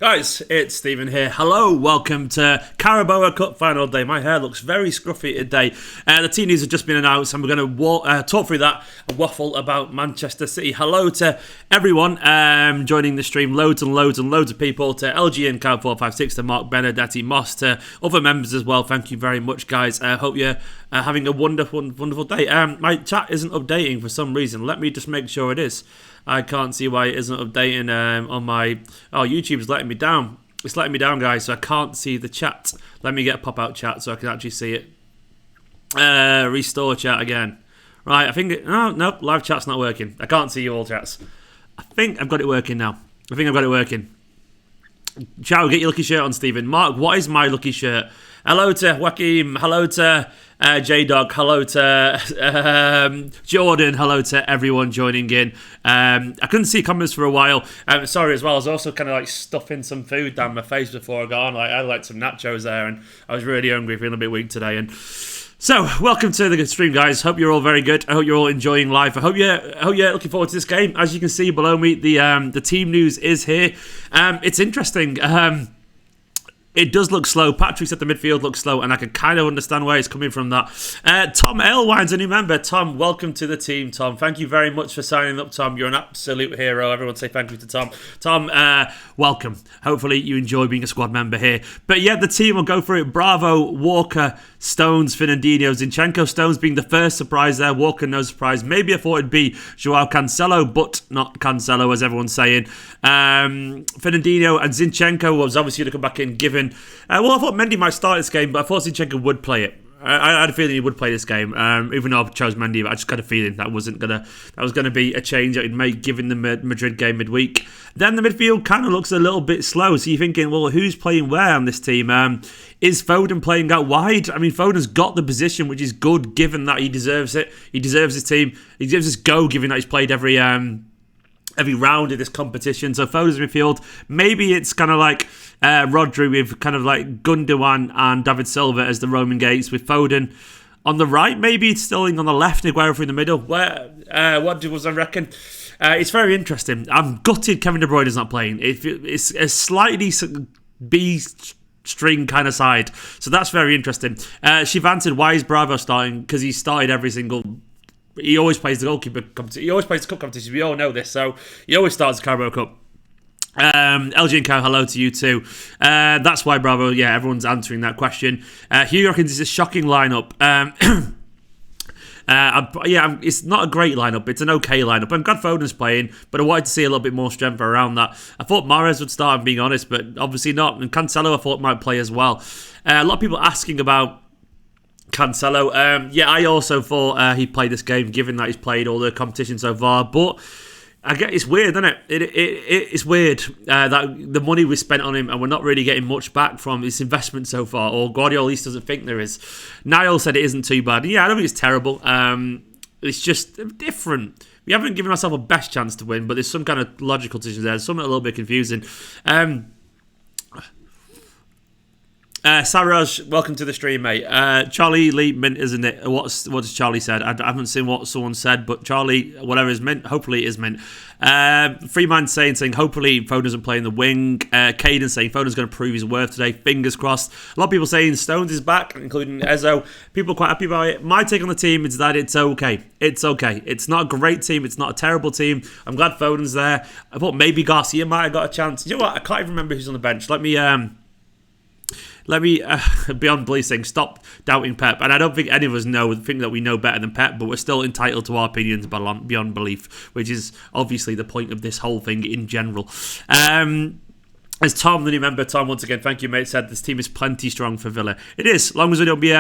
Guys, it's Stephen here. Hello, welcome to Carabao Cup final day. My hair looks very scruffy today. The team news have just been announced, and we're going to talk through that and waffle about Manchester City. Hello to everyone joining the stream. Loads and loads and loads of people. To LG and Cow456, to Mark Benedetti, Moss, to other members as well. Thank you very much, guys. I hope you're having a wonderful day. My chat isn't updating for some reason. Let me just make sure it is. I can't see why it isn't updating on my... Oh, YouTube's letting me down. It's letting me down, guys, so I can't see the chat. Let me get a pop-out chat so I can actually see it. Restore chat again. Right, I think... No, live chat's not working. I can't see you all chats. I think I've got it working now. Ciao, get your lucky shirt on, Stephen. Mark, what is my lucky shirt? Hello to Joaquim. Hello to... J-Dog, hello to Jordan, hello to everyone joining in. I couldn't see comments for a while. Sorry as well, I was also kind of like stuffing some food down my face before I got on. I had like some nachos there and I was really hungry, feeling a bit weak today. And so, welcome to the stream, guys. Hope you're all very good. I hope you're all enjoying life. I hope you're looking forward to this game. As you can see below me, the team news is here. It's interesting. It does look slow. Patrick said the midfield looks slow, and I can kind of understand where he's coming from that. Tom Alewine's a new member. Tom, welcome to the team, Tom. Thank you very much for signing up, Tom. You're an absolute hero. Everyone say thank you to Tom. Tom, welcome. Hopefully you enjoy being a squad member here. But yeah, the team will go through it. Bravo, Walker, Stones, Fernandinho, Zinchenko. Stones being the first surprise there. Walker, no surprise. Maybe I thought it'd be Joao Cancelo, but not Cancelo, as everyone's saying. Fernandinho and Zinchenko was obviously going to come back in, given... I thought Mendy might start this game, but I thought Zinchenko would play it. I had a feeling he would play this game, even though I chose Mendy, but I just got a feeling that was going to be a change that he'd make given the Madrid game midweek. Then the midfield kind of looks a little bit slow, so you're thinking, well, who's playing where on this team? Is Foden playing out wide? I mean, Foden's got the position, which is good, given that he deserves it. He deserves his team. He deserves his go, given that he's played every round of this competition. So Foden's midfield, maybe it's kind of like Rodri with kind of like Gundogan and David Silva as the Roman gates, with Foden on the right. Maybe it's Sterling on the left, Aguero in the middle. What does I reckon? It's very interesting. I'm gutted Kevin De Bruyne is not playing. It's a slightly B-string kind of side. So that's very interesting. Shiv answered, why is Bravo starting? Because he started every single... He always plays the goalkeeper competition. He always plays the cup competition. We all know this. So he always starts the Carabao Cup. LG and Cow, hello to you too. That's why Bravo. Yeah, everyone's answering that question. Hugh reckons it's a shocking lineup. It's not a great lineup. It's an okay lineup. I'm glad Foden's playing, but I wanted to see a little bit more strength around that. I thought Mahrez would start, I'm being honest, but obviously not. And Cancelo, I thought might play as well. A lot of people asking about Cancelo. I also thought he'd play this game, given that he's played all the competition so far. But I guess it's weird, isn't it? It's weird that the money we spent on him and we're not really getting much back from his investment so far. Or Guardiola at least doesn't think there is. Niall said it isn't too bad. Yeah, I don't think it's terrible. It's just different. We haven't given ourselves a best chance to win, but there's some kind of logical decisions there. There's something a little bit confusing. Saraj, welcome to the stream, mate. Charlie Lee Mint, isn't it? What has Charlie said? I haven't seen what someone said, but Charlie, whatever is mint, hopefully it is mint. Freeman saying hopefully Foden doesn't play in the wing. Caden saying Foden's going to prove his worth today. Fingers crossed. A lot of people saying Stones is back, including Ezo. People are quite happy about it. My take on the team is that it's okay. It's okay. It's not a great team. It's not a terrible team. I'm glad Foden's there. I thought maybe Garcia might have got a chance. You know what? I can't even remember who's on the bench. Let me, beyond policing, stop doubting Pep. And I don't think any of us think that we know better than Pep, but we're still entitled to our opinions beyond belief, which is obviously the point of this whole thing in general. As Tom, the new member, Tom, once again, thank you, mate, said this team is plenty strong for Villa. It is, as long as we don't be,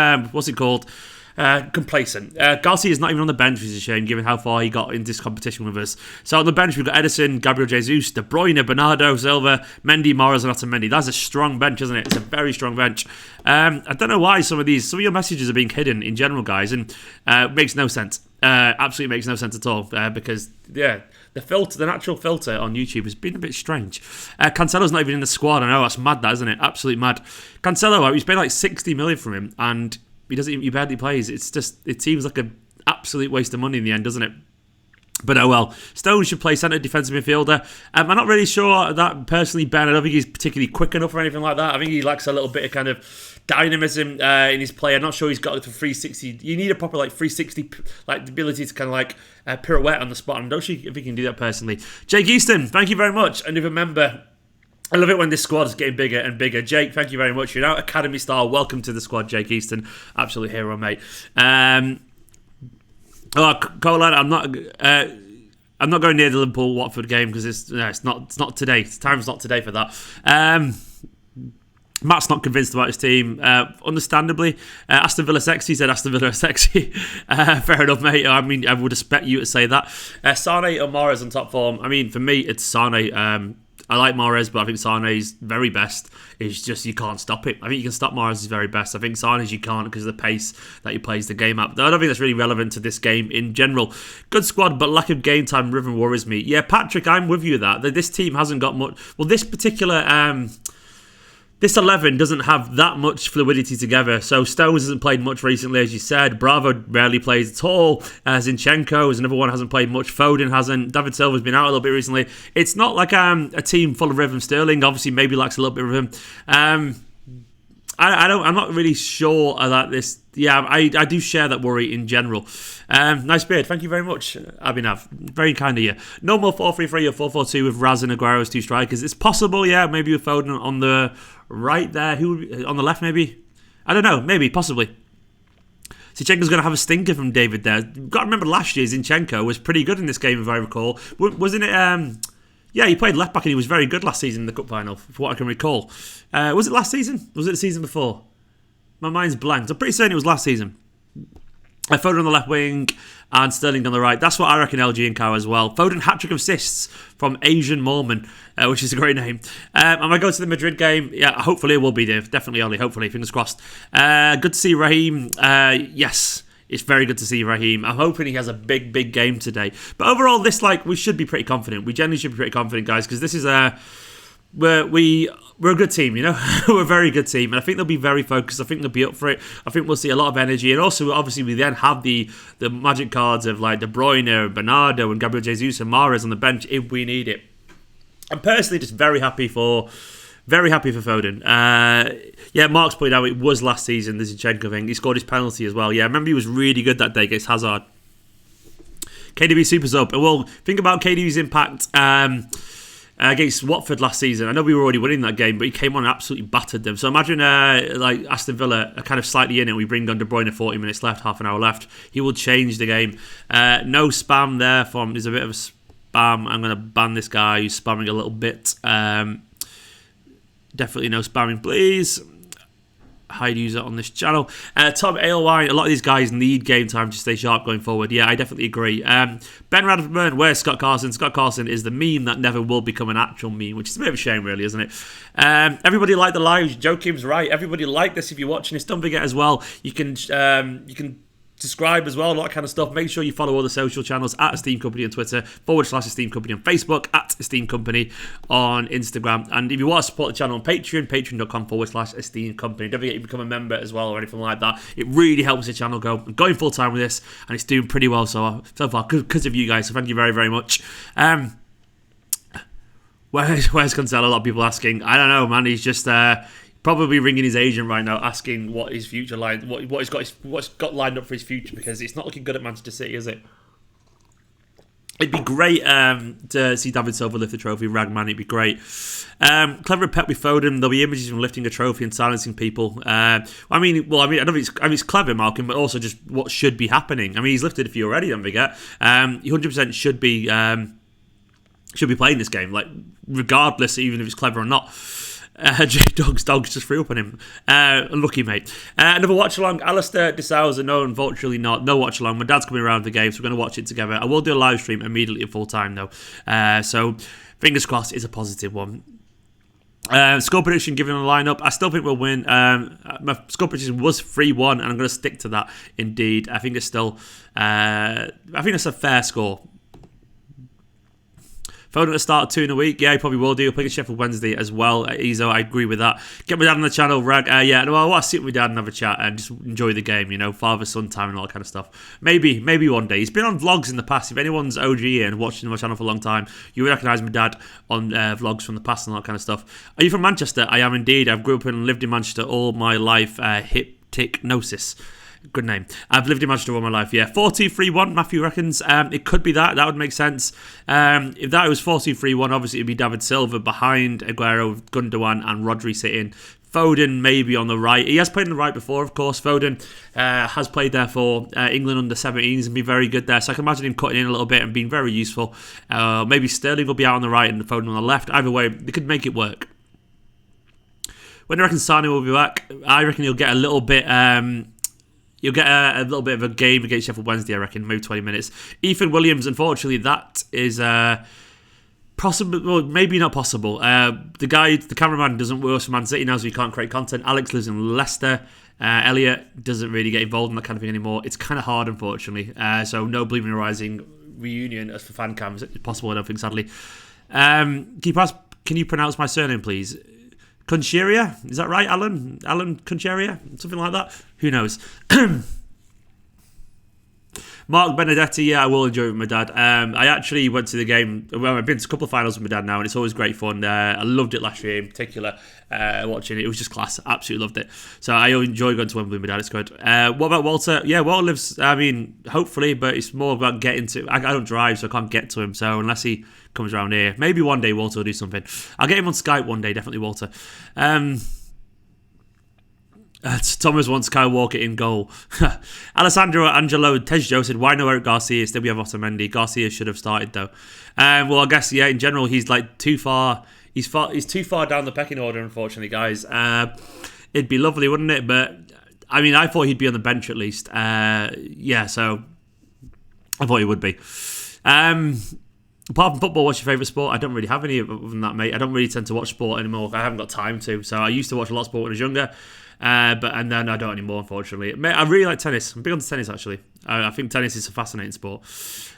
complacent. Garcia is not even on the bench, which is a shame, given how far he got in this competition with us. So on the bench, we've got Edison, Gabriel Jesus, De Bruyne, Bernardo Silva, Mendy, Mahrez, and Otamendi. That's a strong bench, isn't it? It's a very strong bench. I don't know why some of your messages are being hidden in general, guys, and it makes no sense. Absolutely makes no sense at all, because, yeah, the natural filter on YouTube has been a bit strange. Cancelo's not even in the squad. I know, that's mad, that, isn't it? Absolutely mad. Cancelo, we spent like 60 million from him, and he barely plays. It seems like an absolute waste of money in the end, doesn't it? But oh well. Stones should play centre defensive midfielder. I'm not really sure that personally, Ben. I don't think he's particularly quick enough or anything like that. I think he lacks a little bit of kind of dynamism in his play. I'm not sure he's got the 360. You need a proper 360 the ability to kind of pirouette on the spot. I'm not sure if he can do that personally. Jake Easton, thank you very much. And remember, I love it when this squad is getting bigger and bigger. Jake, thank you very much. You're now Academy star. Welcome to the squad, Jake Easton. Absolute hero, mate. Colin, I'm not going near the Liverpool Watford game because it's not today. Time's not today for that. Matt's not convinced about his team. Understandably, Aston Villa sexy, said Aston Villa sexy. Fair enough, mate. I mean, I would expect you to say that. Sane or Mahrez on top form? I mean, for me, it's Sane. I like Mahrez, but I think Sane's very best is just you can't stop it. I think you can stop Mahrez's very best. I think Sane's you can't because of the pace that he plays the game at. I don't think that's really relevant to this game in general. Good squad, but lack of game time rhythm worries me. Yeah, Patrick, I'm with you that this team hasn't got much. Well, this particular this 11 doesn't have that much fluidity together. So Stones hasn't played much recently, as you said. Bravo rarely plays at all. Zinchenko is another one hasn't played much. Foden hasn't. David Silva's been out a little bit recently. It's not like a team full of rhythm. Sterling obviously maybe lacks a little bit of rhythm. I'm not really sure about this. Yeah, I do share that worry in general. Nice beard. Thank you very much, Abhinav. Very kind of you. No more 4-3-3 or 4-4-2 with Raz and Aguero as two strikers. It's possible, yeah. Maybe with Foden on the right there. Who on the left, maybe? I don't know. Maybe, possibly. Zinchenko's going to have a stinker from David there. Got to remember last year, Zinchenko was pretty good in this game, if I recall. Wasn't it... Yeah, he played left back and he was very good last season in the cup final, for what I can recall. Was it last season? Was it the season before? My mind's blanked. I'm pretty certain it was last season. Foden on the left wing and Sterling on the right. That's what I reckon LG and Cow as well. Foden hat-trick of assists from Asian Mormon, which is a great name. And I go to the Madrid game. Yeah, hopefully it will be there. Definitely, Ollie. Hopefully, fingers crossed. Good to see Raheem. Yes. It's very good to see Raheem. I'm hoping he has a big game today. But overall, we should be pretty confident. We generally should be pretty confident, guys, because this is we're a good team, you know? We're a very good team, and I think they'll be very focused. I think they'll be up for it. I think we'll see a lot of energy, and also, obviously, we then have the magic cards of De Bruyne, Bernardo, and Gabriel Jesus and Mahrez on the bench if we need it. I'm personally just very happy for Foden. Yeah, Mark's pointed out it was last season, the Zinchenko thing. He scored his penalty as well. Yeah, I remember he was really good that day against Hazard. KDB super sub. Well, think about KDB's impact against Watford last season. I know we were already winning that game, but he came on and absolutely battered them. So imagine Aston Villa are kind of slightly in it. We bring on De Bruyne 40 minutes left, half an hour left. He will change the game. No spam there from... There's a bit of a spam. I'm going to ban this guy who's spamming a little bit. Definitely no spamming, please. Hide user on this channel. Tom Aylwine, a lot of these guys need game time to stay sharp going forward. Yeah, I definitely agree. Ben Radford, where's Scott Carson? Scott Carson is the meme that never will become an actual meme, which is a bit of a shame, really, isn't it? Everybody like the lives. Joakim's right. Everybody like this if you're watching this. Don't forget as well, you can subscribe as well, all that kind of stuff. Make sure you follow all the social channels at Esteemed Kompany on Twitter, /Esteemed Kompany on Facebook, at Esteemed Kompany on Instagram. And if you want to support the channel on Patreon, patreon.com/Esteemed Kompany. Don't forget you become a member as well or anything like that. It really helps the channel go. I'm going full time with this and it's doing pretty well so far because of you guys. So thank you very, very much. Where's Cancelo? A lot of people asking. I don't know, man. He's just... probably ringing his agent right now, asking what his future what's got lined up for his future, because it's not looking good at Manchester City, is it? It'd be great to see David Silva lift the trophy, Ragman. It'd be great. Clever pet with Foden. There'll be images of him lifting a trophy and silencing people. I don't think it's clever, Malcolm, but also just what should be happening. I mean, he's lifted a few already. Don't forget. He 100% should be playing this game, like regardless, even if it's clever or not. Dogs just threw up on him. Unlucky, mate. Another watch along. Alistair de Souza. No, unfortunately not. No watch along. My dad's coming around the game, so we're going to watch it together. I will do a live stream immediately at full time though. So fingers crossed is a positive one. Score prediction given on the lineup. I still think we'll win. My score prediction was 3-1, and I'm going to stick to that. Indeed, I think it's still. I think it's a fair score. Foden at the start, 2 in a week. Yeah, he probably will do. He'll play against Sheffield Wednesday as well. Ezo, I agree with that. Get my dad on the channel, Rag. Yeah, no, I want to sit with my dad and have a chat and just enjoy the game, you know, father-son time and all that kind of stuff. Maybe one day. He's been on vlogs in the past. If anyone's OG and watching my channel for a long time, you recognise my dad on vlogs from the past and all that kind of stuff. Are you from Manchester? I am indeed. I've grew up and lived in Manchester all my life. Hypticnosis. Good name. I've lived in Manchester all my life, yeah. 4-2-3-1, Matthew reckons. It could be that. That would make sense. If that was 4-2-3-1, obviously it'd be David Silva behind Aguero, Gundogan and Rodri sitting. Foden maybe on the right. He has played on the right before, of course. Foden has played there for England under 17s and been very good there. So I can imagine him cutting in a little bit and being very useful. Maybe Sterling will be out on the right and Foden on the left. Either way, they could make it work. When do you reckon Sane will be back? I reckon he'll get a little bit... You'll get a little bit of a game against Sheffield Wednesday, I reckon, maybe 20 minutes. Ethan Williams, unfortunately, that is possible. Well, maybe not possible. The cameraman doesn't work for Man City now, so he can't create content. Alex lives in Leicester. Elliot doesn't really get involved in that kind of thing anymore. It's kind of hard, unfortunately. So no Bleeding Rising reunion as for fan cams. It's possible, I don't think, sadly. Can you pronounce my surname, please? Concheria? Is that right, Alan? Alan Concheria? Something like that? Who knows? Mark Benedetti, yeah, I will enjoy it with my dad. I actually went to the game. Well, I've been to a couple of finals with my dad now, and it's always great fun. I loved it last year in particular, watching it. It was just class. Absolutely loved it. So I enjoy going to Wembley with my dad. It's good. What about Walter? Yeah, Walter lives, hopefully, but it's more about getting to... I don't drive, so I can't get to him. So unless he comes around here, maybe one day Walter will do something. I'll get him on Skype one day, definitely Walter. Thomas wants Kyle Walker in goal. Alessandro Angelo Tejjo said, why no Eric Garcia? Still we have Otamendi. Garcia should have started though. Well, I guess, yeah, in general, he's like too far. He's too far down the pecking order, unfortunately, guys. It'd be lovely, wouldn't it? But, I mean, I thought he'd be on the bench at least. Yeah, so I thought he would be. Apart from football, what's your favourite sport? I don't really have any other than that, mate. I don't really tend to watch sport anymore. I haven't got time to. So I used to watch a lot of sport when I was younger. And then I don't anymore, unfortunately. I really like tennis. I'm big on tennis, actually. I think tennis is a fascinating sport.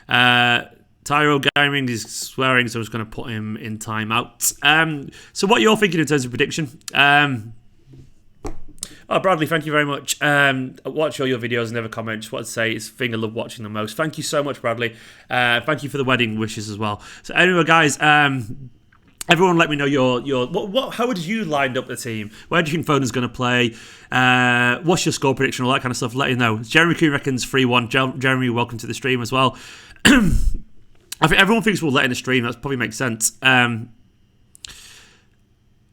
Tyro Gaming is swearing, so I'm just going to put him in timeout. So what you're thinking in terms of prediction? Bradley, thank you very much. Watch all your videos and never comment. Just want to say it's the thing I love watching the most. Thank you so much, Bradley. Thank you for the wedding wishes as well. So anyway, guys, everyone let me know your how would you line up the team? Where do you think Foden's going to play? What's your score prediction? All that kind of stuff. Let you know. Jeremy Kuhn reckons 3-1. Jeremy, welcome to the stream as well. I think everyone thinks we'll let in the stream. That probably makes sense.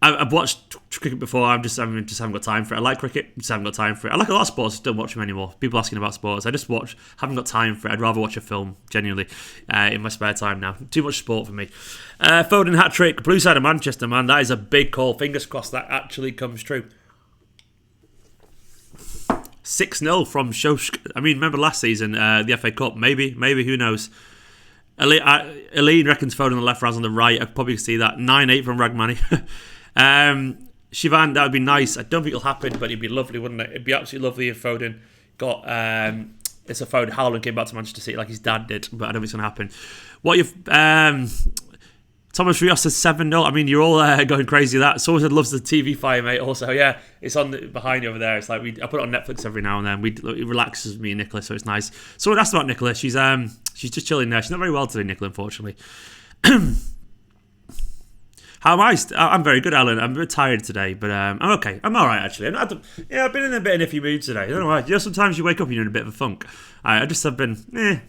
I've watched cricket before. I just haven't got time for it. I like cricket, just haven't got time for it. I like a lot of sports, don't watch them anymore. People asking about sports, I just haven't got time for it. I'd rather watch a film, genuinely, in my spare time now. Too much sport for me. Foden hat-trick, blue side of Manchester, man. That is a big call. Fingers crossed that actually comes true. 6-0 from Shoshk. I mean, remember last season, the FA Cup? Maybe, who knows? Aline reckons Foden on the left, Raz on the right. I could probably see that. 9-8 from Ragmani. Shivan, that would be nice. I don't think it'll happen, but it'd be lovely, wouldn't it? It'd be absolutely lovely if Foden got it's a Foden Haaland came back to Manchester City like his dad did, but I don't think it's going to happen. What you've Thomas Rios says 7-0. I mean, you're all going crazy with that. Someone said loves the TV fire, mate. Also, yeah, it's on behind you over there. It's like I put it on Netflix every now and then. It relaxes me and Nicola, so it's nice. Someone asked about Nicola. She's just chilling there. She's not very well today, Nicola, unfortunately. How am I? I'm very good, Alan. I'm a bit tired today, but I'm okay. I'm all right, actually. I've been in a bit of a niffy mood today. I don't know why. Sometimes you wake up and you're in a bit of a funk. I just have been,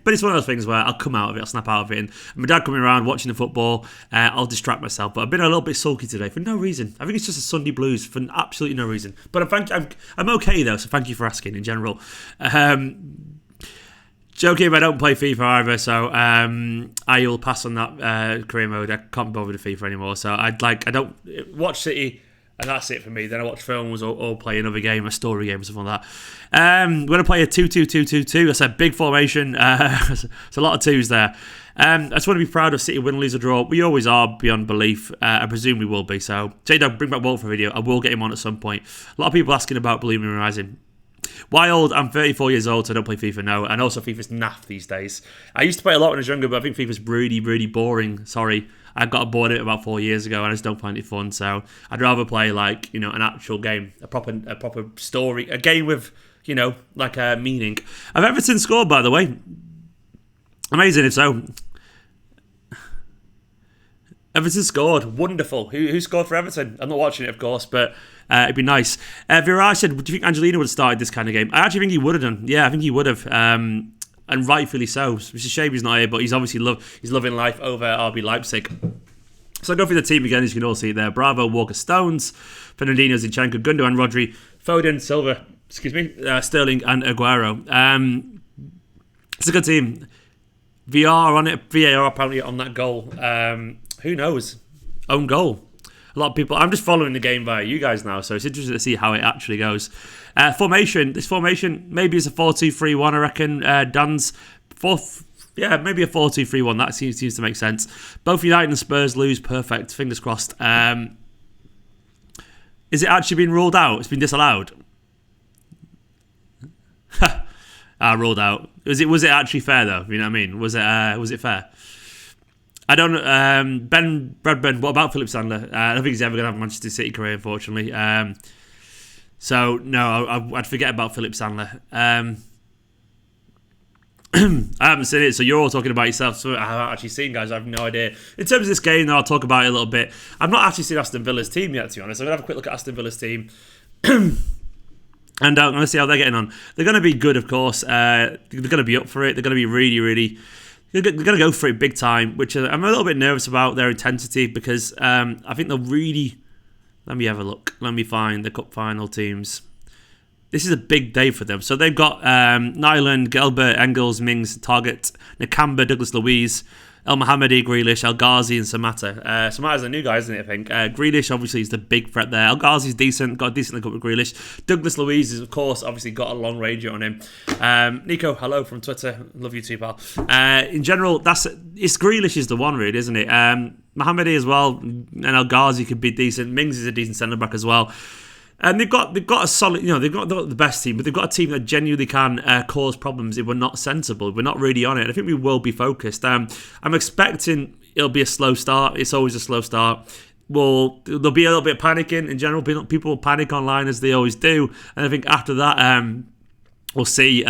but it's one of those things where I'll come out of it, I'll snap out of it. And my dad coming around watching the football, I'll distract myself. But I've been a little bit sulky today for no reason. I think it's just a Sunday blues for absolutely no reason. But I'm okay though, so thank you for asking in general. Joking, I don't play FIFA either, so I will pass on that career mode. I can't bother with FIFA anymore, so I don't watch City, and that's it for me. Then I watch films or play another game, a story game or something like that. We're going to play a 2-2-2-2-2. That's a big formation. It's a lot of twos there. I just want to be proud of City win, lose or draw. We always are beyond belief. I presume we will be. So, J-Dog, bring back Walt for a video. I will get him on at some point. A lot of people asking about Believing and Rising. Wild, I'm 34 years old, so I don't play FIFA, no. And also FIFA's naff these days. I used to play a lot when I was younger, but I think FIFA's really, really boring. Sorry. I got bored of it about 4 years ago and I just don't find it fun. So I'd rather play like, an actual game, a proper story, a game with, like a meaning. Have Everton scored, by the way? Amazing if so. Everton scored. Wonderful. Who scored for Everton? I'm not watching it, of course, but it'd be nice. Viraj said, do you think Angelino would have started this kind of game? I actually think he would have done. Yeah, I think he would have. And rightfully so. It's a shame he's not here, but he's obviously he's loving life over RB Leipzig. So I'll go through the team again, as you can all see there. Bravo, Walker, Stones, Fernandinho, Zinchenko, Gundogan, Rodri, Foden, Silva, Sterling and Aguero. It's a good team. VAR on it. VAR apparently on that goal. Who knows? Own goal. A lot of people. I'm just following the game via you guys now, so it's interesting to see how it actually goes. Formation. This formation maybe it's a 4-2-3-1. I reckon. Dan's fourth. Yeah, maybe a 4-2-3-1. That seems to make sense. Both United and Spurs lose. Perfect. Fingers crossed. Is it actually been ruled out? It's been disallowed. Ruled out. Was it actually fair though? You know what I mean? Was it fair? I don't know. Ben Bradburn, what about Philip Sandler? I don't think he's ever going to have a Manchester City career, unfortunately. So, no, I'd forget about Philip Sandler. I haven't seen it, so you're all talking about yourself. So I haven't actually seen, guys. I have no idea. In terms of this game, though, I'll talk about it a little bit. I've not actually seen Aston Villa's team yet, to be honest. I'm going to have a quick look at Aston Villa's team. And I'm going to see how they're getting on. They're going to be good, of course. They're going to be up for it. They're going to be really, really... They're going to go for it big time, which I'm a little bit nervous about their intensity because I think they'll really... Let me have a look. Let me find the cup final teams. This is a big day for them. So they've got Nyland, Gelbert, Engels, Mings, Target, Nakamba, Douglas Luiz, El Mohammadi, Grealish, El Ghazi and Samata. Samata's a new guy, isn't it, I think? Grealish, obviously, is the big threat there. El Ghazi's decent, got a decent link up with Grealish. Douglas Luiz is, of course, obviously got a long range on him. Nico, hello from Twitter. Love you too, pal. In general, it's Grealish is the one, really, isn't it? Mohammadi as well, and El Ghazi could be decent. Mings is a decent centre-back as well. And they've got a solid, they've got the best team, but they've got a team that genuinely can cause problems if we're not sensible. We're not really on it. I think we will be focused. I'm expecting it'll be a slow start. It's always a slow start. There'll be a little bit of panicking in general. People will panic online as they always do. And I think after that, we'll see.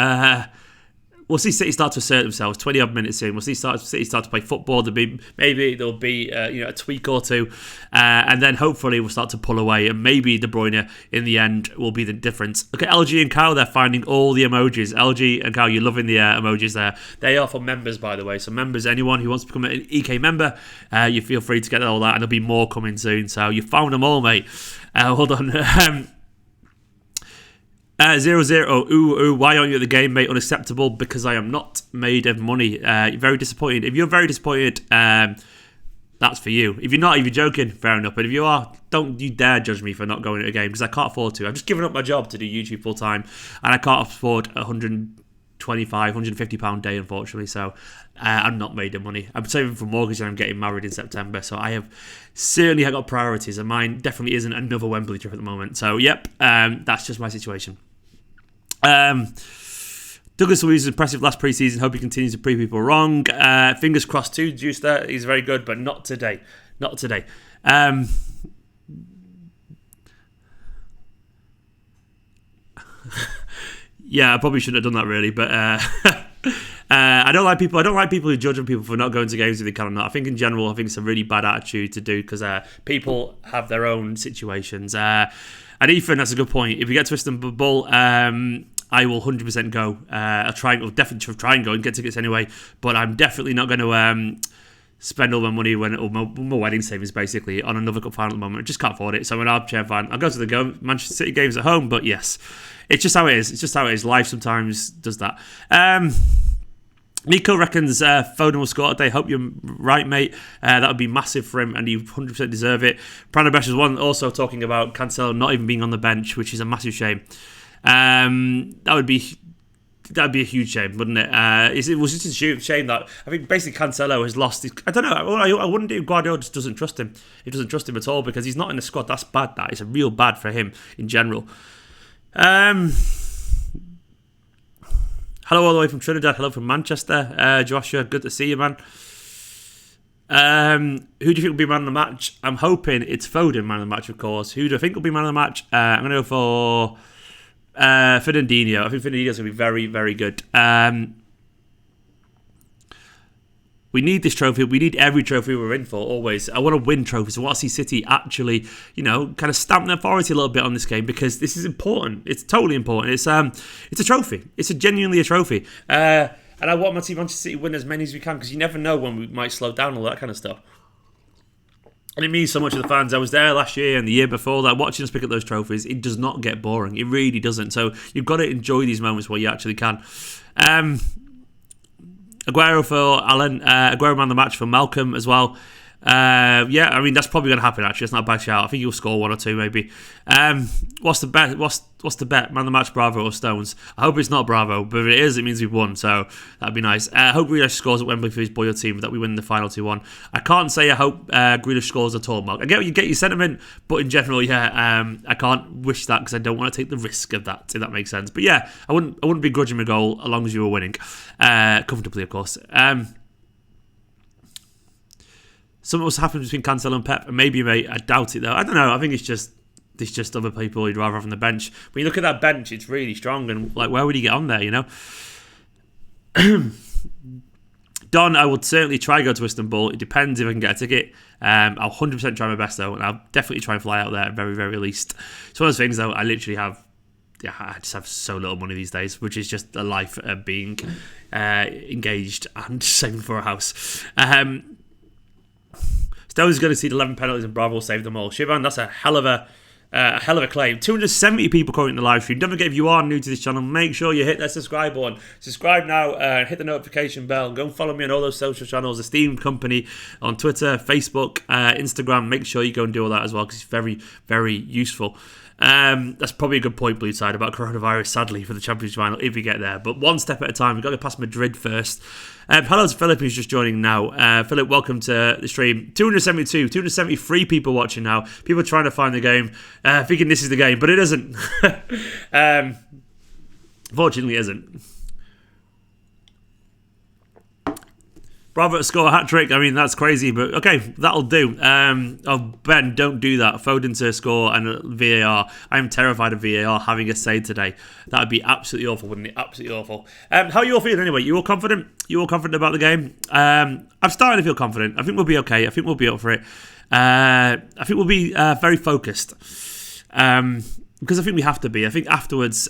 We'll see City start to assert themselves. 20 odd minutes in, we'll see City start to play football. Maybe there'll be a tweak or two, and then hopefully we'll start to pull away. And maybe De Bruyne in the end will be the difference. Look at LG and Kyle; they're finding all the emojis. LG and Kyle, you're loving the emojis there. They are for members, by the way. So members, anyone who wants to become an EK member, you feel free to get all that, and there'll be more coming soon. So you found them all, mate. Hold on. 0-0. Ooh, why aren't you at the game, mate? Unacceptable, because I am not made of money. Very disappointed. If you're very disappointed, that's for you. If you're not, if you're joking, fair enough. But if you are, don't you dare judge me for not going to a game, because I can't afford to. I've just given up my job to do YouTube full time, and I can't afford £125, £150 day, unfortunately. So I'm not made of money. I'm saving for mortgage, and I'm getting married in September. So I have certainly got priorities, and mine definitely isn't another Wembley trip at the moment. So yep, that's just my situation. Douglas Luiz is impressive last pre-season. Hope he continues to prove people wrong. Fingers crossed too, Juice there. He's very good, but not today. Not today. Yeah, I probably shouldn't have done that really, but I don't like people who judge on people for not going to games if they can or not. I think in general, I think it's a really bad attitude to do because people have their own situations. And Ethan, that's a good point. If we get to Istanbul, I will 100% go. I'll definitely try and go and get tickets anyway. But I'm definitely not going to spend all my money my wedding savings basically on another cup final at the moment. I just can't afford it. So I'm an armchair fan. I'll go to the Manchester City games at home. But yes, it's just how it is. Life sometimes does that. Nico reckons Foden will score today. Hope you're right, mate. That would be massive for him, and you 100% deserve it. Pranabesh is one also talking about Cancelo not even being on the bench, which is a massive shame. That'd be a huge shame, wouldn't it? It was just a shame that I think basically Cancelo has lost. I don't know. I wonder if Guardiola just doesn't trust him. He doesn't trust him at all because he's not in the squad. That's bad. That is a real bad for him in general. Hello all the way from Trinidad. Hello from Manchester. Joshua, good to see you, man. Who do you think will be man of the match? I'm hoping it's Foden, man of the match, of course. Who do I think will be man of the match? I'm going to go for Fernandinho. I think Fernandinho's going to be very, very good. We need this trophy. We need every trophy we're in for, always. I want to win trophies. I want to see City actually, kind of stamp their authority a little bit on this game, because this is important. It's totally important. It's a trophy. It's genuinely a trophy. And I want my team, Manchester City, win as many as we can, because you never know when we might slow down, all that kind of stuff. And it means so much to the fans. I was there last year and the year before that, watching us pick up those trophies. It does not get boring. It really doesn't. So you've got to enjoy these moments while you actually can. Aguero for Alan. Aguero man of the match for Malcolm as well. That's probably going to happen, actually. It's not a bad shout. I think he'll score one or two, maybe. What's the bet? What's the bet? Man of the match, Bravo or Stones? I hope it's not Bravo, but if it is, it means we've won, so that'd be nice. I hope Grealish scores at Wembley for his Boyle team, that we win the final 2-1. I can't say I hope Grealish scores at all, Mark. I get your sentiment, but in general, I can't wish that, because I don't want to take the risk of that, if that makes sense. But yeah, I wouldn't begrudge him a goal as long as you were winning. Comfortably, of course. Something must happen between Cancelo and Pep, and maybe, mate, I doubt it though. I don't know. I think it's just other people you'd rather have on the bench. When you look at that bench, it's really strong, and where would he get on there? Don, I would certainly try to go to Istanbul. It depends if I can get a ticket. I'll 100% try my best though, and I'll definitely try and fly out there at very, very least. It's one of those things though. I literally have. I just have so little money these days, which is just the life of being engaged and saving for a house. Stones is going to see 11 penalties and Bravo will save them all. Shivan, that's a hell of a claim. 270 people coming in the live stream. Don't forget, if you are new to this channel, make sure you hit that subscribe button. Subscribe now, hit the notification bell. Go and follow me on all those social channels. Esteemed Kompany on Twitter, Facebook, Instagram. Make sure you go and do all that as well, because it's very, very useful. That's probably a good point, Blue Side, about coronavirus, sadly, for the Champions final, if we get there. But one step at a time. We've got to get past Madrid first. Hello to Philip, who's just joining now. Philip, welcome to the stream. 273 people watching now. People trying to find the game, thinking this is the game, but it isn't. Fortunately, it isn't. Bravo to score a hat-trick. I mean, that's crazy, but okay, that'll do. Ben, don't do that. Foden to score and VAR. I'm terrified of VAR having a say today. That would be absolutely awful, wouldn't it? Absolutely awful. How are you all feeling anyway? You all confident? You all confident about the game? I'm starting to feel confident. I think we'll be okay. I think we'll be up for it. I think we'll be very focused. Because I think we have to be. I think afterwards...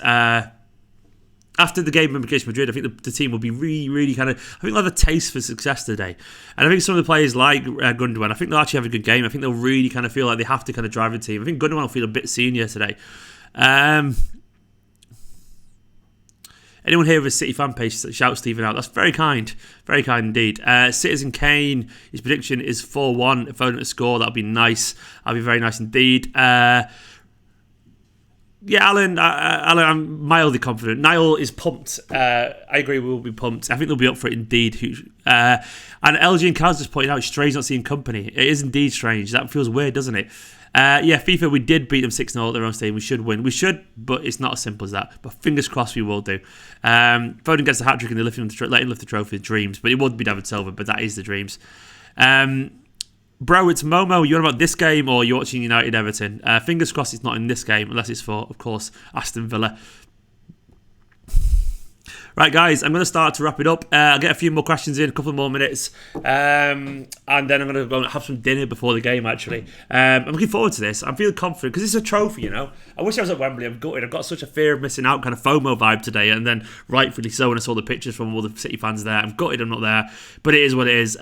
After the game against Madrid, I think the team will be really, really I think they'll have a taste for success today. And I think some of the players like Gundogan, I think they'll actually have a good game. I think they'll really feel like they have to drive the team. I think Gundogan will feel a bit senior today. Anyone here with a City fan page, shout Stephen out. That's very kind. Very kind indeed. Citizen Kane, his prediction is 4-1. If Foden to score, that'll be nice. That'll be very nice indeed. Yeah, Alan, I'm mildly confident. Niall is pumped. I agree, we will be pumped. I think they'll be up for it indeed. And LG and Kaz just pointed out, it's strange not seeing Kompany. It is indeed strange. That feels weird, doesn't it? FIFA, we did beat them 6-0 at their own stadium. We should win. We should, but it's not as simple as that. But fingers crossed we will do. Foden gets the hat-trick and they're letting him lift the trophy, dreams. But it would be David Silva, but that is the dreams. Bro, it's Momo. You on about this game or you're watching United Everton? Fingers crossed it's not in this game, unless it's for, of course, Aston Villa. Right, guys, I'm going to start to wrap it up. I'll get a few more questions in, a couple more minutes. And then I'm going to go and have some dinner before the game, actually. I'm looking forward to this. I'm feeling confident because it's a trophy, I wish I was at Wembley. I'm gutted. I've got such a fear of missing out, FOMO vibe today. And then, rightfully so, when I saw the pictures from all the City fans there, I'm gutted I'm not there. But it is what it is.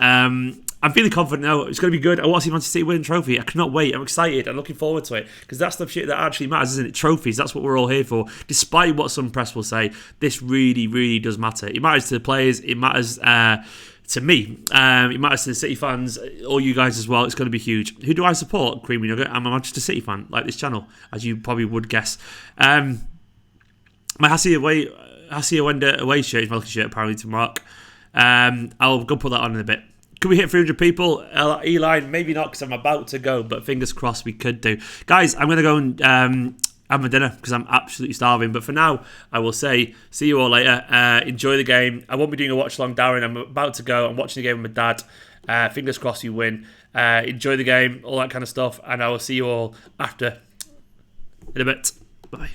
I'm feeling confident now. It's going to be good. I want to see Manchester City win a trophy. I cannot wait. I'm excited. I'm looking forward to it. Because that's the shit that actually matters, isn't it? Trophies. That's what we're all here for. Despite what some press will say, this really, really does matter. It matters to the players. It matters to me. It matters to the City fans. All you guys as well. It's going to be huge. Who do I support? Creamy Nugget. I'm a Manchester City fan, like this channel, as you probably would guess. My Hassie away shirt is my lucky shirt, apparently, to Mark. I'll go put that on in a bit. Could we hit 300 people? Eli, maybe not because I'm about to go, but fingers crossed we could do. Guys, I'm going to go and have my dinner because I'm absolutely starving. But for now, I will say, see you all later. Enjoy the game. I won't be doing a watch along, Darren. I'm about to go. I'm watching the game with my dad. Fingers crossed you win. Enjoy the game, all that kind of stuff. And I will see you all after in a bit. Bye.